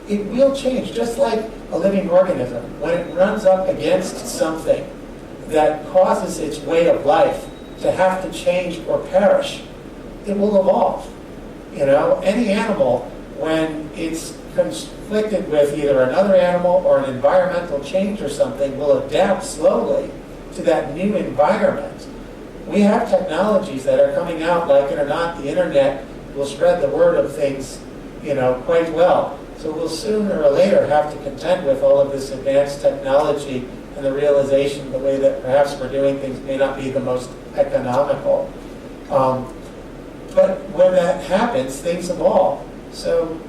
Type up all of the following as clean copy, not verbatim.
it will change, just like a living organism. When it runs up against something that causes its way of life to have to change or perish, it will evolve. Any animal, when it's conflicted with either another animal or an environmental change or something, will adapt slowly to that new environment. We have technologies that are coming out, like it or not. The internet will spread the word of things, quite well. So we'll sooner or later have to contend with all of this advanced technology and the realization the way that perhaps we're doing things may not be the most economical. But when that happens, things evolve. So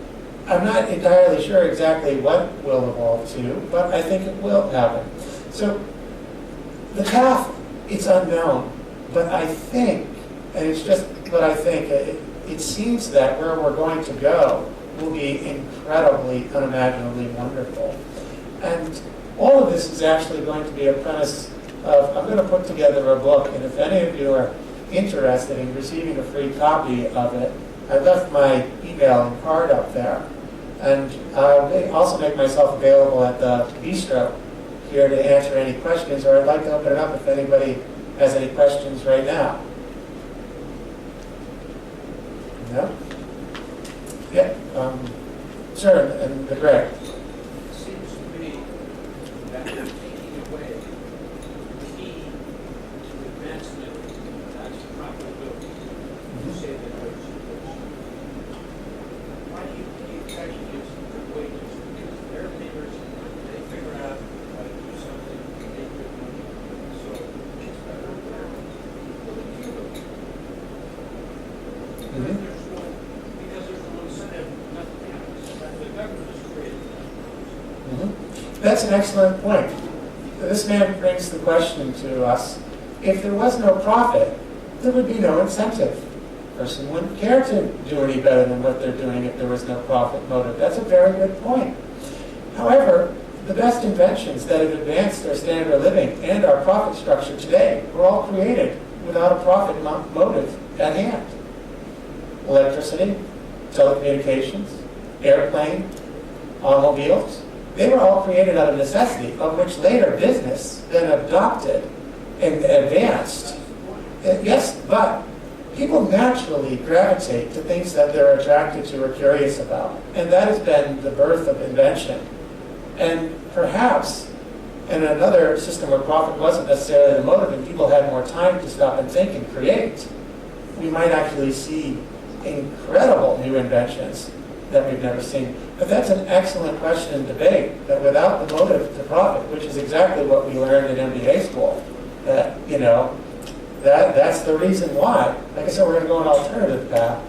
I'm not entirely sure exactly what will evolve to, but I think it will happen. So the path, it's unknown, but I think, and it's just what I think, it seems that where we're going to go will be incredibly, unimaginably wonderful. And all of this is actually going to be a premise of, I'm going to put together a book, and if any of you are interested in receiving a free copy of it, I left my email and card up there. And I'll also make myself available at the bistro here to answer any questions, or I'd like to open it up if anybody has any questions right now. No? Yeah, sure, and Greg. It seems to me that we're taking away the key to advancement, that's profitability. You say that there's why do you keep actually using good wages? Because they're leaders, they figure out how to do something, they make good money. So it's better for people to do it. Because there's no incentive, nothing happens. The government is created. That's an excellent point. This man brings the question to us. If there was no profit, there would be no incentive. A person wouldn't care to do any better than what they're doing if there was no profit motive. That's a very good point. However, the best inventions that have advanced our standard of living and our profit structure today were all created without a profit motive at hand. Electricity, telecommunications, airplane, automobiles, they were all created out of necessity, of which later business then adopted and advanced. Yes, but people naturally gravitate to things that they're attracted to or curious about. And that has been the birth of invention. And perhaps in another system where profit wasn't necessarily the motive and people had more time to stop and think and create, we might actually see incredible new inventions that we've never seen. But that's an excellent question and debate, that without the motive to profit, which is exactly what we learned in MBA school, that, that's the reason why. Like I said, we're going to go an alternative path.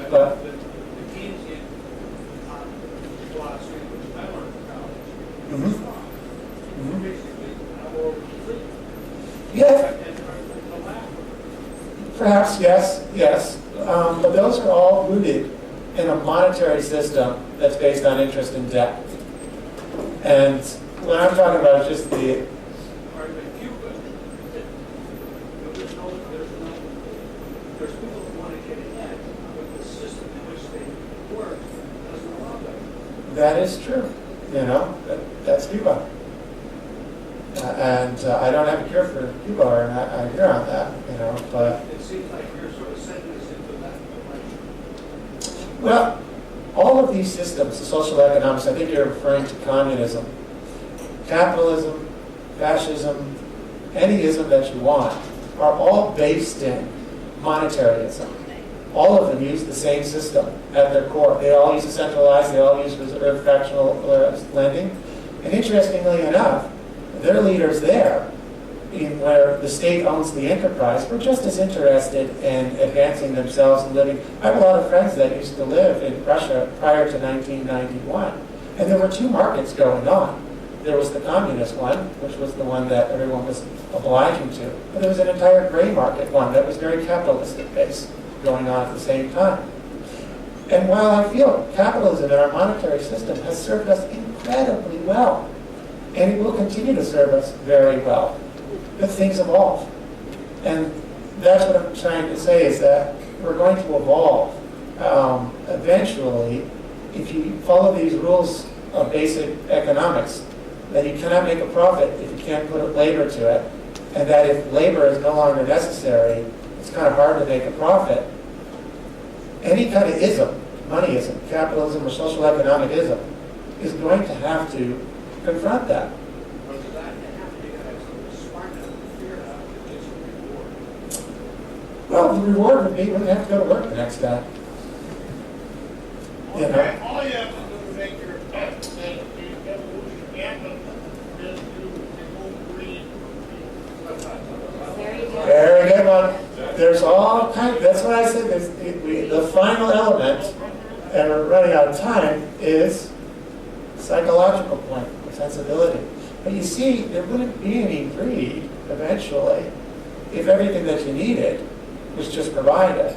But the Keynesian philosophy, which I learned in college, is wrong. Basically, I'm over complete. yeah, perhaps yes. But those are all rooted in a monetary system that's based on interest and debt. And what I'm talking about is just the... There's people who want to get ahead, but the system in which they work doesn't allow them. That is true. That's Cuba. And I don't have a cure for Cuba, or I hear on that, but... It seems like you're sort of sending us into that direction. Well, all of these systems, the social economics, I think you're referring to communism, capitalism, fascism, any ism that you want, are all based in monetarism. All of them use the same system at their core. They all use decentralized, they all use reserve fractional lending. And interestingly enough, their leaders there, where the state owns the enterprise, were just as interested in advancing themselves and living. I have a lot of friends that used to live in Russia prior to 1991. And there were two markets going on. There was the communist one, which was the one that everyone was obliging to. But there was an entire gray market one that was very capitalistic based going on at the same time. And while I feel capitalism and our monetary system has served us incredibly well, and it will continue to serve us very well, but things evolve. And that's what I'm trying to say, is that we're going to evolve. Eventually, if you follow these rules of basic economics, that you cannot make a profit if you can't put labor to it, and that if labor is no longer necessary, it's kind of hard to make a profit. Any kind of ism, moneyism, capitalism, or social economic ism, is going to have to confront that. But to that, you gotta have some smart enough to figure out if it's a reward. Well, the reward would be we have to go to work the next day. You know? All you have to do to make your pet say the evolution anthem is to remove greed. Very good one. There's all kind. That's what I said. The final element, and we're running out of time, is psychological point, sensibility. But you see, there wouldn't be any greed eventually if everything that you needed was just provided,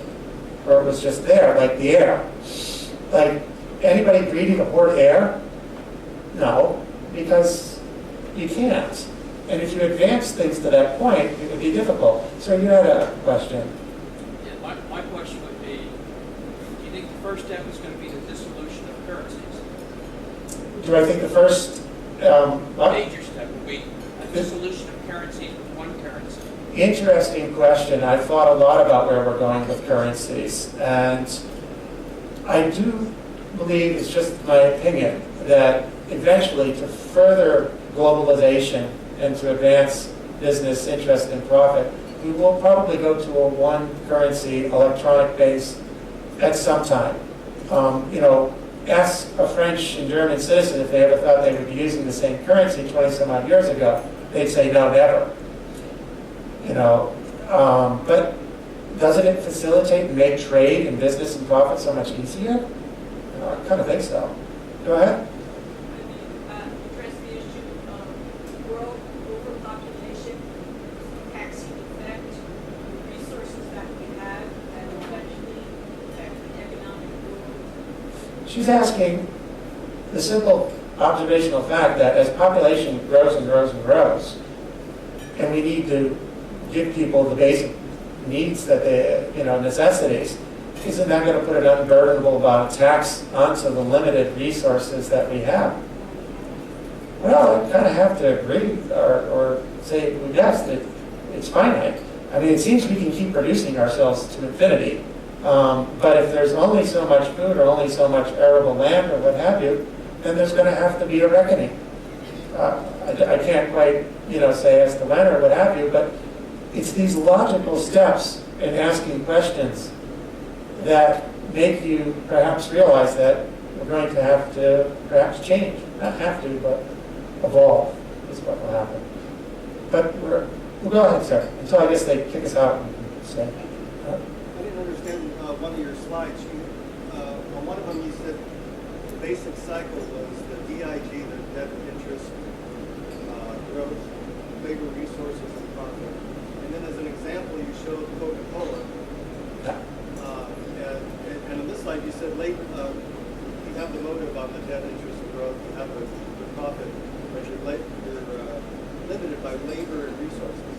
or it was just there, like the air. Like, anybody greedy to hoard air? No, because you can't. And if you advance things to that point, it would be difficult. So you had a question. Yeah, my question would be, do you think the first step is going to be the dissolution of currencies? Do I think the first Major step would be a dissolution of currencies with one currency. interesting question. I've thought a lot about where we're going with currencies. And I do believe, it's just my opinion, that eventually to further globalization and to advance business interest and profit, we will probably go to a one currency electronic base at some time. Ask a French and German citizen if they ever thought they would be using the same currency 20 some odd years ago. They'd say no, never. But doesn't it facilitate and make trade and business and profit so much easier? I kind of think so. Go ahead. Address the issue of world overpopulation, taxing effect, resources that we have that eventually affect the economic world. She's asking the simple observational fact that as population grows and grows and grows, and we need to give people the basic needs that they, necessities, isn't that going to put an unburdenable amount of tax onto the limited resources that we have? Well, I kind of have to agree or say, well, yes, it's finite. I mean, it seems we can keep producing ourselves to infinity. But if there's only so much food or only so much arable land or what have you, then there's going to have to be a reckoning. I can't quite, say as to when or what have you, but it's these logical steps in asking questions that make you perhaps realize that we're going to have to perhaps change. Not have to, but evolve is what will happen. But we'll go ahead, sir, until I guess they kick us out. So, I didn't understand one of your slides. On one of them you said the basic cycle was the DIG, the debt interest, growth, labor resources, and profit. And then as an example, you showed Coca-Cola. And on this slide you said labor, you have the motive on the debt interest and growth, you have the profit, but you're limited by labor and resources.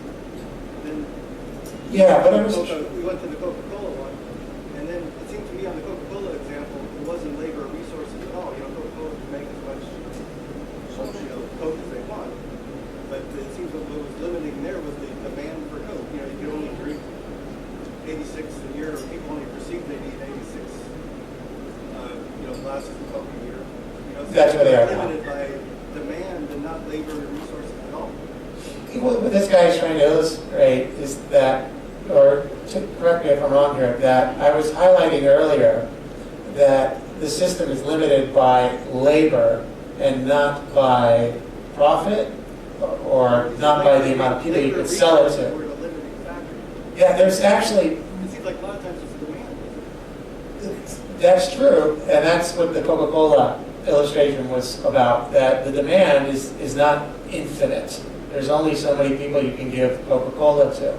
And then yeah, but we went to the Coca-Cola one, and then it seemed to me on the Coca-Cola example, it wasn't labor or resources at all. Coca-Cola can make as much, Coke as they want. But it seems what was limiting there was the demand for Coke. You could only drink 86 a year, or people only perceive they need 86, glasses of Coke a year. So that's where they are limited by demand and not labor and resources at all. What this guy is trying to illustrate is that, or to correct me if I'm wrong here, that I was highlighting earlier that the system is limited by labor and not by profit, or not by the amount of people you can sell it to. Yeah, there's actually... It seems like a lot of times it's demand. That's true, and that's what the Coca-Cola illustration was about, that the demand is not infinite. There's only so many people you can give Coca-Cola to.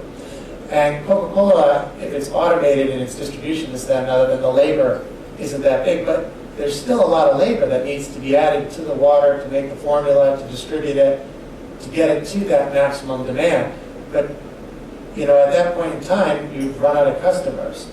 And Coca-Cola, if it's automated in its distribution, this, that, and other, then the labor isn't that big. But there's still a lot of labor that needs to be added to the water to make the formula, to distribute it, to get it to that maximum demand. But, at that point in time, you've run out of customers.